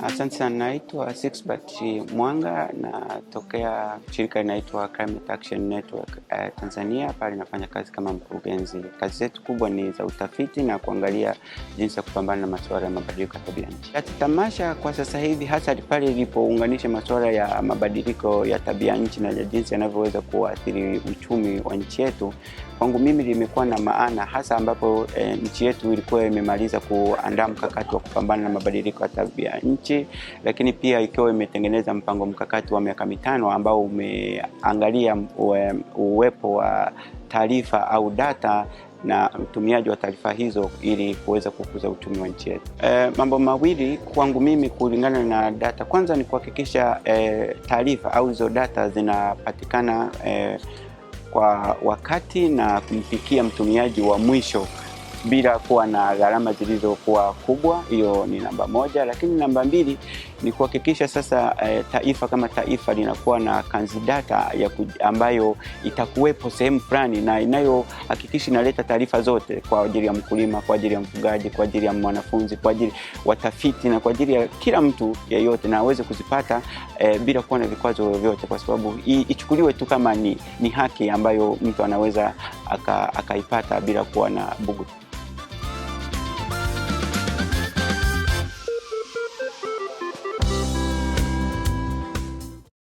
Asante sana, naitwa Sixbert Mwanga, natokea shirika linaloitwa Climate Action Network Tanzania. Pale nafanya kazi kama mkurugenzi. Kazi zetu kubwa ni za utafiti na kuangalia jinsi ya kupambana na masuala ya mabadiliko ya tabia nchi. Tamasha kwa sasa hivi hasa pale ilipounganisha masuala ya mabadiliko ya tabia nchi na jinsi yanavyoweza kuathiri uchumi wa nchi yetu, kwangu mimi limekuwa na maana, hasa ambapo nchi yetu ilikuwa imemaliza kuandaa mkakati wa kupambana na mabadiliko ya tabia nchi, lakini pia ikiwa imetengeneza mpango mkakati wa miaka 5 ambao umeangalia uwepo wa taarifa au data na utumiaji wa taarifa hizo ili kuweza kukuza uchumi wa nchi yetu. Mambo mawili kwangu mimi kulingana na data. Kwanza ni kuhakikisha taarifa au hizo data zinapatikana kwa wakati na kumfikia mtumiaji wa mwisho bila kuwa na gharama zilizokuwa kubwa. Hiyo ni namba moja. Lakini namba 2 ni kuhakikisha sasa taifa kama taifa linakuwa na kanzi data ambayo itakuwepo sehemu fulani na inayohakikisha inaleta taarifa zote kwa ajili ya mkulima, kwa ajili ya mfugaji, kwa ajili ya mwanafunzi, kwa ajili watafiti na kwa ajili ya kila mtu yeyote, na aweze kuzipata bila kuwa na vikwazo vyovyote, kwa sababu ichukuliwe tu kama ni haki ambayo mtu anaweza akaipata bila kuwa na bugu.